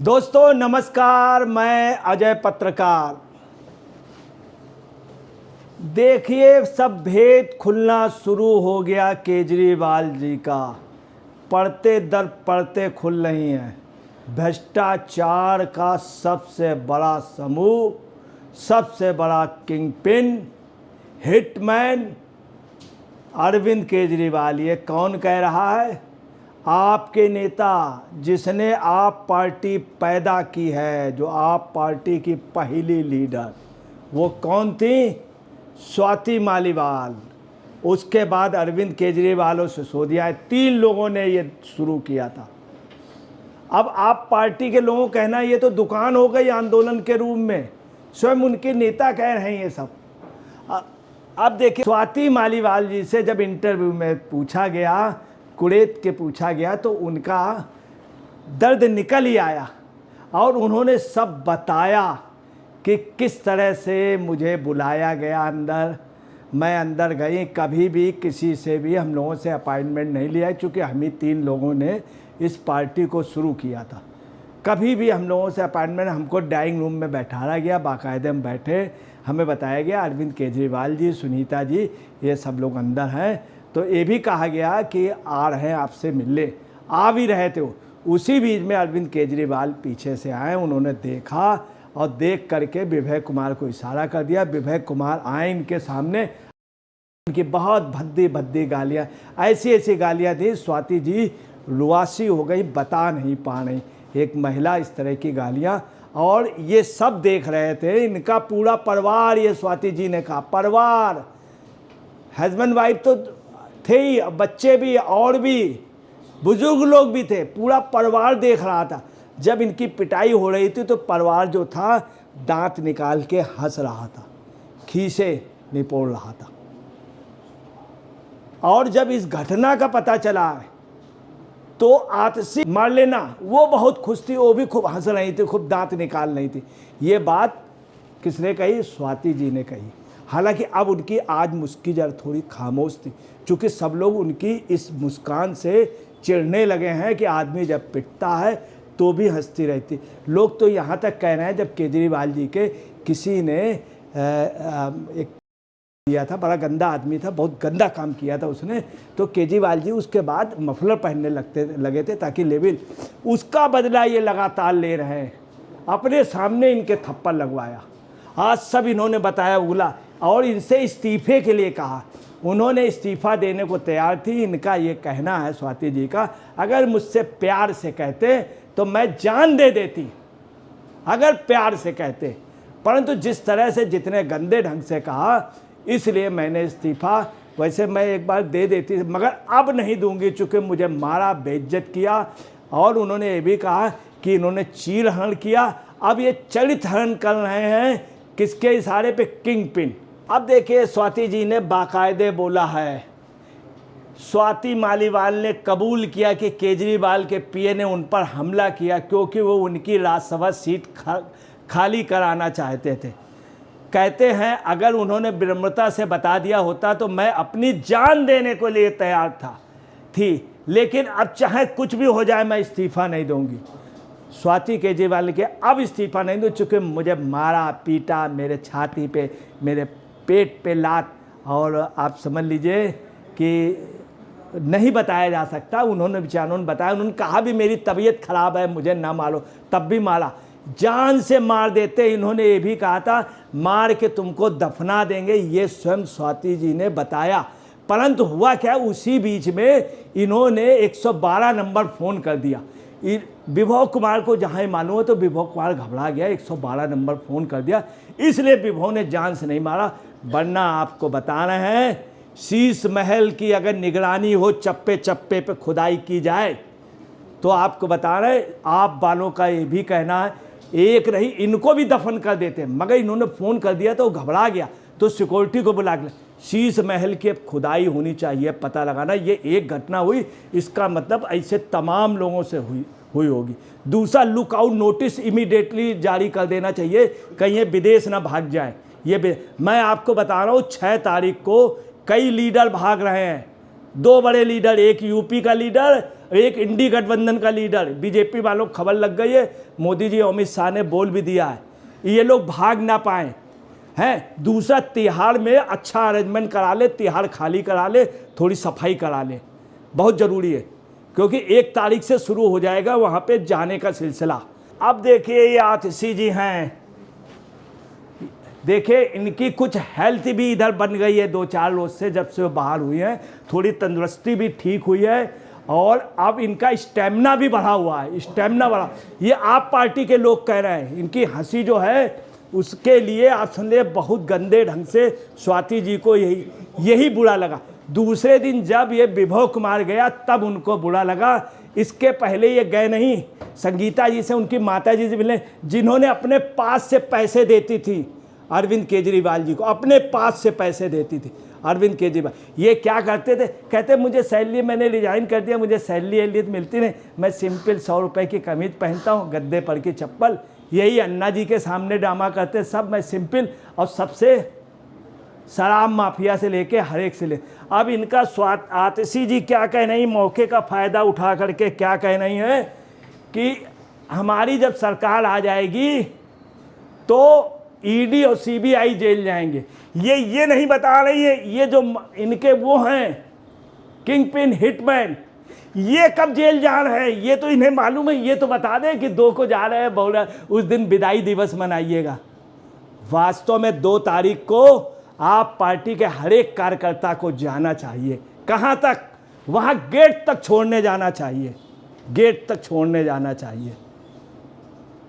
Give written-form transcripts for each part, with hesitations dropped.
दोस्तों नमस्कार, मैं अजय पत्रकार। देखिए, सब भेद खुलना शुरू हो गया केजरीवाल जी का। पढ़ते दर पढ़ते खुल रही हैं। भ्रष्टाचार का सबसे बड़ा समूह, सबसे बड़ा किंगपिन, हिटमैन अरविंद केजरीवाल। ये कौन कह रहा है? आपके नेता, जिसने आप पार्टी पैदा की है, जो आप पार्टी की पहली लीडर, वो कौन थी? स्वाति मालीवाल। उसके बाद अरविंद केजरीवाल और सिसोदिया, 3 लोगों ने ये शुरू किया था। अब आप पार्टी के लोगों को कहना ये तो दुकान हो गई आंदोलन के रूप में। स्वयं उनके नेता कह रहे हैं ये सब। अब देखिए, स्वाति मालीवाल जी से जब इंटरव्यू में पूछा गया, कुरेद के पूछा गया, तो उनका दर्द निकल ही आया और उन्होंने सब बताया कि किस तरह से मुझे बुलाया गया अंदर। मैं अंदर गई, कभी भी किसी से भी हम लोगों से अपॉइंटमेंट नहीं लिया, क्योंकि हम ही 3 लोगों ने इस पार्टी को शुरू किया था। कभी भी हम लोगों से अपॉइंटमेंट, हमको ड्राइंग रूम में बैठाया गया, बाकायदे हम बैठे, हमें बताया गया अरविंद केजरीवाल जी, सुनीता जी, ये सब लोग अंदर हैं। तो ये भी कहा गया कि आ रहे हैं आपसे मिलने, आ भी रहे थे। उसी बीच में अरविंद केजरीवाल पीछे से आए, उन्होंने देखा और देख करके विभय कुमार को इशारा कर दिया। विभय कुमार आए इनके सामने, उनकी बहुत भद्दी भद्दी गालियाँ, ऐसी ऐसी गालियाँ दी, स्वाति जी रुआसी हो गई, बता नहीं पा रही, एक महिला इस तरह की गालियाँ। और ये सब देख रहे थे, इनका पूरा परिवार, ये स्वाति जी ने कहा परिवार, हस्बैंड वाइफ तो थे ही, बच्चे भी और भी बुजुर्ग लोग भी थे, पूरा परिवार देख रहा था। जब इनकी पिटाई हो रही थी तो परिवार जो था दांत निकाल के हंस रहा था, खीसे निपोड़ रहा था। और जब इस घटना का पता चला तो आतिशी मार लेना, वो बहुत खुश थी, वो भी खूब हंस रही थी, खूब दांत निकाल रही थी। ये बात किसने कही? स्वाति जी ने कही। हालांकि अब उनकी आज मुस्की जरा थोड़ी खामोश थी, क्योंकि सब लोग उनकी इस मुस्कान से चिढ़ने लगे हैं कि आदमी जब पिटता है तो भी हंसती रहती। लोग तो यहाँ तक कह रहे हैं, जब केजरीवाल जी के किसी ने एक किया था, बड़ा गंदा आदमी था, बहुत गंदा काम किया था उसने, तो केजरीवाल जी उसके बाद मफलर पहनने लगे थे ताकि लेवल, उसका बदला ये लगातार ले रहे हैं। अपने सामने इनके थप्पड़ लगवाया, आज सब इन्होंने बताया उगला, और इनसे इस्तीफे के लिए कहा। उन्होंने इस्तीफा देने को तैयार थी। इनका ये कहना है स्वाति जी का, अगर मुझसे प्यार से कहते तो मैं जान दे देती, अगर प्यार से कहते, परंतु जिस तरह से, जितने गंदे ढंग से कहा, इसलिए मैंने इस्तीफा, वैसे मैं एक बार दे देती मगर अब नहीं दूंगी, चूँकि मुझे मारा, बेइज्जत किया। और उन्होंने ये भी कहा कि इन्होंने चीर हरण किया, अब ये चरित्र हरण कर रहे हैं, किसके इशारे पे? King pin. अब देखिए, स्वाति जी ने बाकायदे बोला है, स्वाति मालीवाल ने कबूल किया कि केजरीवाल के पीए ने उन पर हमला किया, क्योंकि वो उनकी राज्यसभा सीट खाली कराना चाहते थे। कहते हैं अगर उन्होंने विनम्रता से बता दिया होता तो मैं अपनी जान देने को लिए तैयार थी, लेकिन अब चाहे कुछ भी हो जाए मैं इस्तीफा नहीं दूंगी। स्वाति केजरीवाल के अब इस्तीफा नहीं दूँ, चूँकि मुझे मारा पीटा, मेरे छाती पे, मेरे पेट पे लात, और आप समझ लीजिए कि नहीं बताया जा सकता। उन्होंने बेचारों ने बताया, उन्होंने कहा भी मेरी तबीयत खराब है, मुझे ना मारो, तब भी मारा, जान से मार देते। इन्होंने ये भी कहा था मार के तुमको दफना देंगे, ये स्वयं स्वाति जी ने बताया। परंतु हुआ क्या, उसी बीच में इन्होंने 112 नंबर फ़ोन कर दिया विभव कुमार को। जहाँ मालूम हो तो विभव कुमार घबरा गया, 112 नंबर फ़ोन कर दिया, इसलिए विभव ने जान से नहीं मारा। वरना आपको बता रहे हैं, शीश महल की अगर निगरानी हो, चप्पे चप्पे पे खुदाई की जाए, तो आपको बता रहे, आप वालों का ये भी कहना है, एक रही इनको भी दफन कर देते, मगर इन्होंने फ़ोन कर दिया तो घबरा गया, तो सिक्योरिटी को बुला के शीश महल की खुदाई होनी चाहिए, पता लगाना। ये एक घटना हुई, इसका मतलब ऐसे तमाम लोगों से हुई होगी। दूसरा, लुकआउट नोटिस इमीडिएटली जारी कर देना चाहिए, कहीं ये विदेश ना भाग जाए। मैं आपको बता रहा हूँ, 6 तारीख को कई लीडर भाग रहे हैं, 2 बड़े लीडर, एक यूपी का लीडर एक इंडी गठबंधन का लीडर, बीजेपी वालों को खबर लग गई है, मोदी जी अमित शाह ने बोल भी दिया है, ये लोग भाग ना पाए हैं। दूसरा, तिहाड़ में अच्छा अरेंजमेंट करा ले, तिहाड़ खाली करा ले, थोड़ी सफाई करा ले, बहुत ज़रूरी है, क्योंकि 1 तारीख से शुरू हो जाएगा वहाँ पे जाने का सिलसिला। अब देखिए ये आतिशी जी हैं, देखिए इनकी कुछ हेल्थ भी इधर बन गई है 2-4 रोज से, जब से वो बाहर हुई हैं, थोड़ी तंदुरुस्ती भी ठीक हुई है और अब इनका स्टेमिना भी बढ़ा हुआ है, स्टेमिना बढ़ा। ये आप पार्टी के लोग कह रहे हैं, इनकी हंसी जो है उसके लिए आप समझे बहुत गंदे ढंग से स्वाति जी को यही बुरा लगा। दूसरे दिन जब ये विभव कुमार गया तब उनको बुरा लगा, इसके पहले ये गए नहीं। संगीता जी से, उनकी माता जी से मिले, जिन्होंने अपने पास से पैसे देती थी अरविंद केजरीवाल जी को, अपने पास से पैसे देती थी अरविंद केजरीवाल। ये क्या करते थे, कहते मुझे सैलरी, मैंने रिजाइन कर दिया, मुझे सैलरी मिलती नहीं, मैं सिंपल 100 रुपये की कमीज पहनता हूँ, गद्दे पर की चप्पल। यही अन्ना जी के सामने ड्रामा करते सब, मैं सिंपल, और सबसे शराब माफिया से लेके हर एक से ले। अब इनका आतिशी जी क्या कह नहीं, मौके का फ़ायदा उठा करके क्या कह नहीं है कि हमारी जब सरकार आ जाएगी तो ईडी और सीबीआई जेल जाएंगे। ये नहीं बता रही है, ये जो इनके वो हैं किंग पिन हिटमैन, ये कब जेल जा रहे हैं ये तो इन्हें मालूम है। ये तो बता दें कि 2 को जा रहे हैं, बोल रहे उस दिन विदाई दिवस मनाइएगा। वास्तव में 2 तारीख को आप पार्टी के हर एक कार्यकर्ता को जाना चाहिए। कहाँ तक? वहाँ गेट तक छोड़ने जाना चाहिए, गेट तक छोड़ने जाना चाहिए।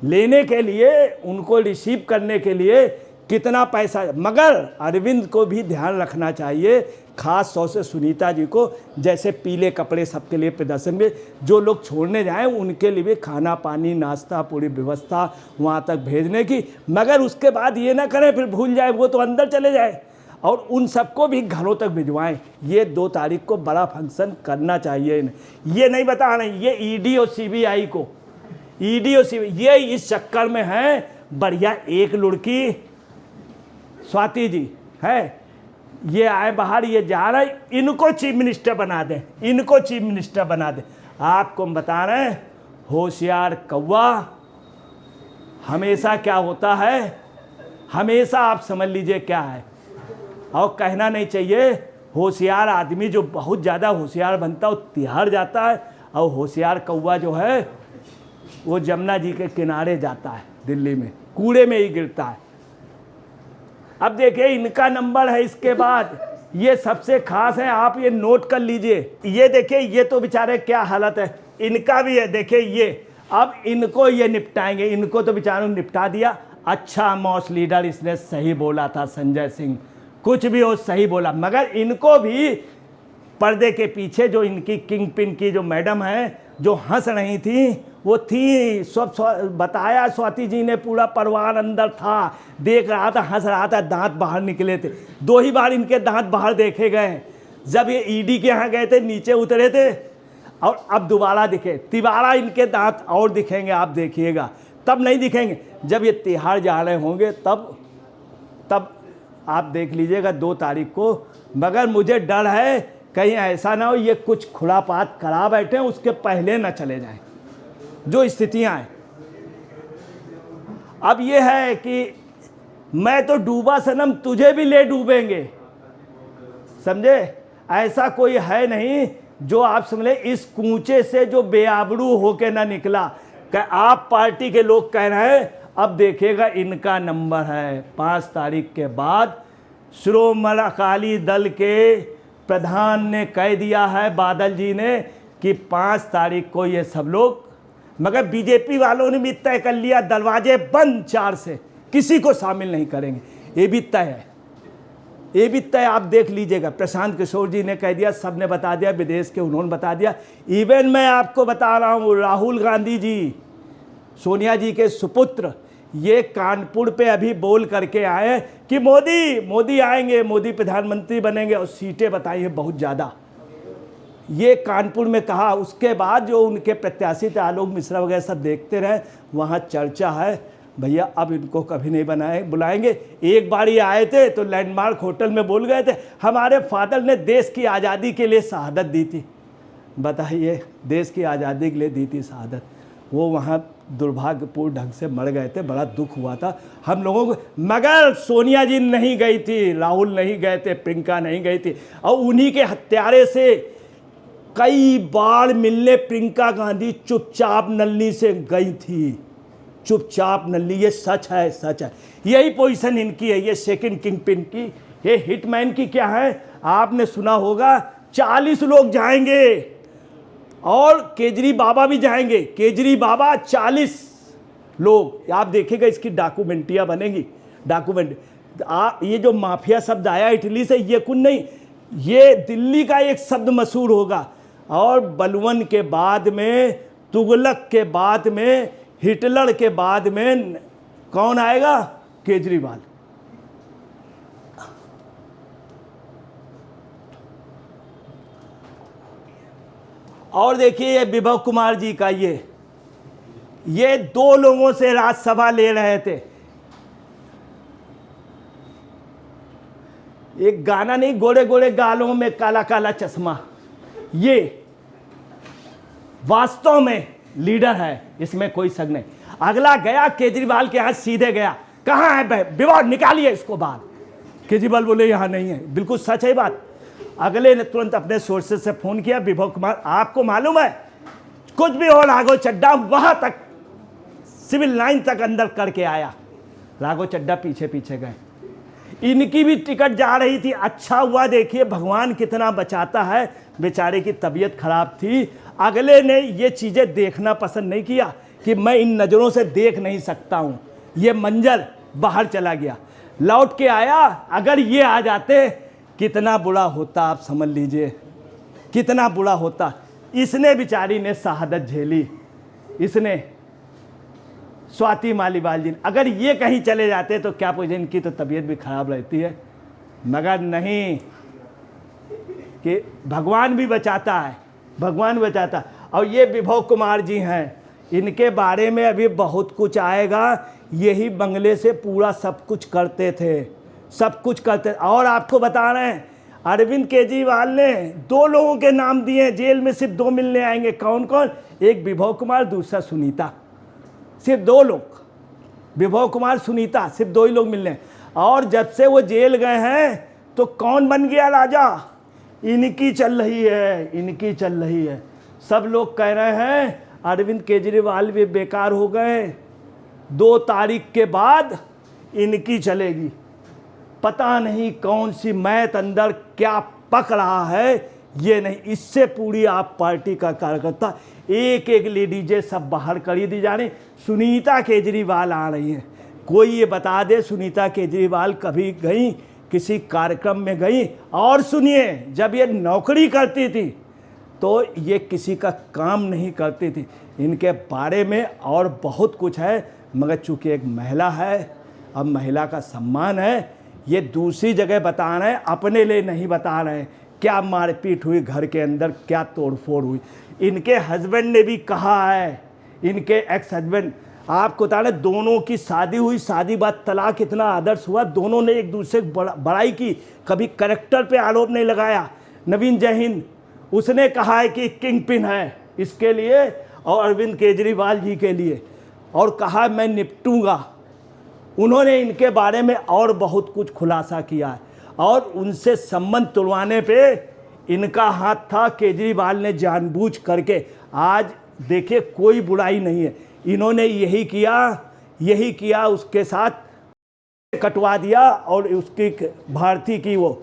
लेने के लिए, उनको रिसीव करने के लिए कितना पैसा, मगर अरविंद को भी ध्यान रखना चाहिए, खास तौर से सुनीता जी को, जैसे पीले कपड़े सबके लिए प्रदर्शन में जो लोग छोड़ने जाएं उनके लिए भी खाना पानी नाश्ता पूरी व्यवस्था वहाँ तक भेजने की। मगर उसके बाद ये ना करें फिर भूल जाए, वो तो अंदर चले जाए, और उन सबको भी घरों तक भिजवाएं। ये 2 तारीख को बड़ा फंक्शन करना चाहिए इन्हें। ये नहीं बता रहे, ये ईडी और सीबीआई को, ईडी और सीबीआई ये इस चक्कर में है। बढ़िया एक लुड़की स्वाति जी है, ये आए बाहर, ये जा रहे, इनको चीफ मिनिस्टर बना दें, इनको चीफ मिनिस्टर बना दें। आपको हम बता रहे हैं, होशियार कौवा हमेशा क्या होता है, हमेशा आप समझ लीजिए क्या है। और कहना नहीं चाहिए, होशियार आदमी जो बहुत ज़्यादा होशियार बनता है वो तिहाड़ जाता है, और होशियार कौवा जो है वो जमुना जी के किनारे जाता है, दिल्ली में कूड़े में ही गिरता है। अब देखिए इनका नंबर है, इसके बाद ये सबसे खास है, आप ये नोट कर लीजिए। ये देखिए, ये तो बेचारे क्या हालत है, इनका भी है, देखिए ये, अब इनको ये निपटाएंगे, इनको तो बेचारों निपटा दिया। अच्छा मॉस लीडर, इसने सही बोला था संजय सिंह, कुछ भी हो सही बोला। मगर इनको भी पर्दे के पीछे जो इनकी किंग पिन की जो मैडम है, जो हंस रही थी, वो थी, सब बताया स्वाति जी ने, पूरा परिवार अंदर था, देख रहा था, हंस रहा था, दांत बाहर निकले थे। 2 ही बार इनके दांत बाहर देखे गए, जब ये ईडी के यहाँ गए थे, नीचे उतरे थे, और अब दोबारा दिखे। तिबारा इनके दांत और दिखेंगे, आप देखिएगा, तब नहीं दिखेंगे जब ये तिहाड़ जा रहे होंगे, तब आप देख लीजिएगा 2 तारीख को। मगर मुझे डर है कहीं ऐसा ना हो ये कुछ खुरापात करा बैठे, उसके पहले ना चले जाएं, जो स्थितियां हैं। अब ये है कि मैं तो डूबा सनम, तुझे भी ले डूबेंगे, समझे? ऐसा कोई है नहीं जो आप समझे इस कूचे से जो बेआबरू होके ना निकला। आप पार्टी के लोग कह रहे हैं, अब देखिएगा इनका नंबर है। 5 तारीख के बाद श्रोमणी अकाली दल के प्रधान ने कह दिया है, बादल जी ने, कि 5 तारीख को ये सब लोग, मगर बीजेपी वालों ने भी तय कर लिया, दरवाजे बंद 4 से, किसी को शामिल नहीं करेंगे, ये भी तय है, ये भी तय। आप देख लीजिएगा, प्रशांत किशोर जी ने कह दिया, सब ने बता दिया, विदेश के उन्होंने बता दिया। इवन मैं आपको बता रहा हूँ, राहुल गांधी जी, सोनिया जी के सुपुत्र, ये कानपुर पे अभी बोल करके आए कि मोदी आएंगे, मोदी प्रधानमंत्री बनेंगे, और सीटें बताई हैं बहुत ज़्यादा, ये कानपुर में कहा। उसके बाद जो उनके प्रत्याशी थे आलोक मिश्रा वगैरह सब देखते रहे, वहाँ चर्चा है, भैया अब इनको कभी नहीं बुलाएंगे। एक बार ये आए थे तो लैंडमार्क होटल में बोल गए थे, हमारे फादर ने देश की आज़ादी के लिए शहादत दी थी। बताइए, देश की आज़ादी के लिए दी थी शहादत, वो वहाँ दुर्भाग्यपूर्ण ढंग से मर गए थे। बड़ा दुख हुआ था हम लोगों को, मगर सोनिया जी नहीं गई थी, राहुल नहीं गए थे, प्रियंका नहीं गई थी, और उन्हीं के हत्यारे से कई बार मिलने प्रियंका गांधी चुपचाप नल्ली से गई थी, चुपचाप नल्ली। ये सच है, सच है। यही पोजीशन इनकी है, ये सेकंड किंग पिन की। ये हिटमैन की क्या है, आपने सुना होगा 40 लोग जाएंगे और केजरी बाबा भी जाएंगे, केजरी बाबा 40 लोग। आप देखिएगा, इसकी डॉक्यूमेंट्रियाँ बनेगी, डॉक्यूमेंट। आप ये जो माफिया शब्द आया इटली से, ये कुछ नहीं, ये दिल्ली का एक शब्द मशहूर होगा। और बलवन के बाद में, तुगलक के बाद में, हिटलर के बाद में कौन आएगा? केजरीवाल। और देखिए ये विभव कुमार जी का, ये 2 लोगों से राज्यसभा ले रहे थे। एक गाना नहीं, गोरे गोरे गालों में काला काला चश्मा, ये वास्तव में लीडर है, इसमें कोई शक नहीं। अगला गया केजरीवाल के यहाँ, सीधे गया, कहाँ है विभव, निकालिए इसको बाहर। केजरीवाल बोले यहाँ नहीं है। बिल्कुल सच है बात। अगले ने तुरंत अपने सोर्सेज से फोन किया, विभव कुमार आपको मालूम है, कुछ भी हो राघव चड्ढा वहां तक सिविल लाइन तक अंदर करके आया। राघव चड्ढा पीछे पीछे गए, इनकी भी टिकट जा रही थी। अच्छा हुआ, देखिए भगवान कितना बचाता है, बेचारे की तबीयत खराब थी। अगले ने ये चीज़ें देखना पसंद नहीं किया कि मैं इन नज़रों से देख नहीं सकता हूँ, ये मंजर, बाहर चला गया, लौट के आया। अगर ये आ जाते कितना बुरा होता, आप समझ लीजिए कितना बुरा होता। इसने बेचारी ने शहादत झेली, इसने, स्वाति मालीवाल जी। अगर ये कहीं चले जाते तो क्या पूछे, इनकी तो तबीयत भी खराब रहती है, मगर नहीं, कि भगवान भी बचाता है, भगवान बचाता। और ये विभव कुमार जी हैं, इनके बारे में अभी बहुत कुछ आएगा। यही बंगले से पूरा सब कुछ करते थे, सब कुछ करते। और आपको बता रहे हैं, अरविंद केजरीवाल ने 2 लोगों के नाम दिए, जेल में सिर्फ 2 मिलने आएंगे। कौन कौन? एक विभव कुमार, दूसरा सुनीता। सिर्फ 2 लोग, विभव कुमार, सुनीता, सिर्फ 2 ही लोग मिलने। और जब से वो जेल गए हैं तो कौन बन गया राजा? इनकी चल रही है, इनकी चल रही है। सब लोग कह रहे हैं अरविंद केजरीवाल भी बेकार हो गए, 2 तारीख के बाद इनकी चलेगी। पता नहीं कौन सी मैथ अंदर क्या पक रहा है, ये नहीं। इससे पूरी आप पार्टी का कार्यकर्ता, एक एक लेडीजें सब बाहर करी दी जा रही। सुनीता केजरीवाल आ रही हैं। कोई ये बता दे सुनीता केजरीवाल कभी गई, किसी कार्यक्रम में गई? और सुनिए, जब ये नौकरी करती थी तो ये किसी का काम नहीं करती थी। इनके बारे में और बहुत कुछ है, मगर चूँकि एक महिला है, अब महिला का सम्मान है, ये दूसरी जगह बता रहे हैं, अपने लिए नहीं बता रहे हैं। क्या मारपीट हुई घर के अंदर, क्या तोड़फोड़ हुई। इनके हस्बैंड ने भी कहा है, इनके एक्स हस्बैंड, आपको बता रहे, दोनों की शादी हुई, शादी बाद तलाक इतना आदर्श हुआ, दोनों ने एक दूसरे की बड़ाई की, कभी करेक्टर पे आरोप नहीं लगाया। नवीन जैन, उसने कहा है कि किंग पिन है इसके लिए और अरविंद केजरीवाल जी के लिए, और कहा मैं निपटूंगा। उन्होंने इनके बारे में और बहुत कुछ खुलासा किया है, और उनसे संबंध तुड़वाने पे इनका हाथ था। केजरीवाल ने जानबूझ करके, आज देखिए कोई बुराई नहीं है, इन्होंने यही किया, उसके साथ कटवा दिया और उसकी भारती की वो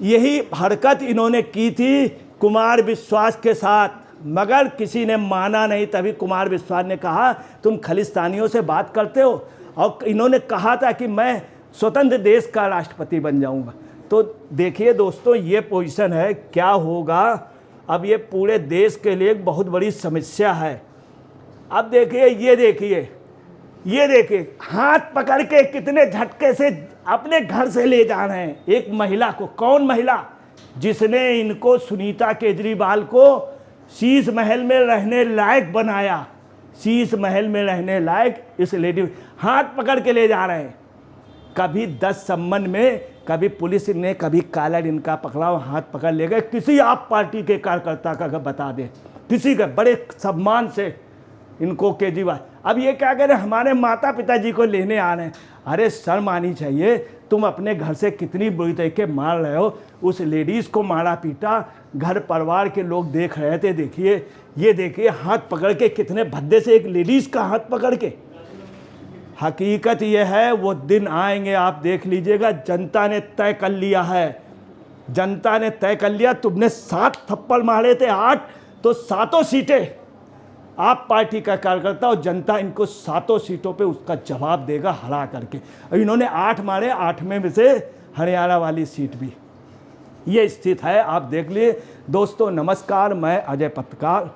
यही हरकत इन्होंने की थी कुमार विश्वास के साथ, मगर किसी ने माना नहीं। तभी कुमार विश्वास ने कहा तुम खालिस्तानियों से बात करते हो, और इन्होंने कहा था कि मैं स्वतंत्र देश का राष्ट्रपति बन जाऊंगा। तो देखिए दोस्तों, ये पोजीशन है, क्या होगा अब, ये पूरे देश के लिए एक बहुत बड़ी समस्या है। अब देखिए, ये देखिए हाथ पकड़ के कितने झटके से अपने घर से ले जा रहे हैं एक महिला को। कौन महिला? जिसने इनको, सुनीता केजरीवाल को, शीश महल में रहने लायक बनाया, शीश महल में रहने लायक इस लेडी, हाथ पकड़ के ले जा रहे हैं। कभी 10 संबंध में कभी पुलिस ने कभी कॉलर इनका पकड़ा, हाथ पकड़ ले गए। किसी आप पार्टी के कार्यकर्ता का अगर बता दें, किसी का बड़े सम्मान से इनको केजरीवाल। अब ये क्या कह रहे हैं, हमारे माता पिता जी को लेने आ रहे हैं। अरे शर्म आनी चाहिए, तुम अपने घर से कितनी बुरी तरीके मार रहे हो। उस लेडीज़ को मारा पीटा, घर परिवार के लोग देख रहे थे। देखिए, ये देखिए हाथ पकड़ के, कितने भद्दे से एक लेडीज़ का हाथ पकड़ के। हकीकत ये है, वो दिन आएंगे, आप देख लीजिएगा। जनता ने तय कर लिया है, जनता ने तय कर लिया। तुमने 7 थप्पड़ मारे थे, 8, तो 7 सीटें आप पार्टी का कार्यकर्ता और जनता इनको 7 सीटों पे उसका जवाब देगा हरा करके। और इन्होंने 8 मारे, 8 में से हरियाणा वाली सीट भी। ये स्थिति है, आप देख लिए। दोस्तों नमस्कार, मैं अजय पत्रकार।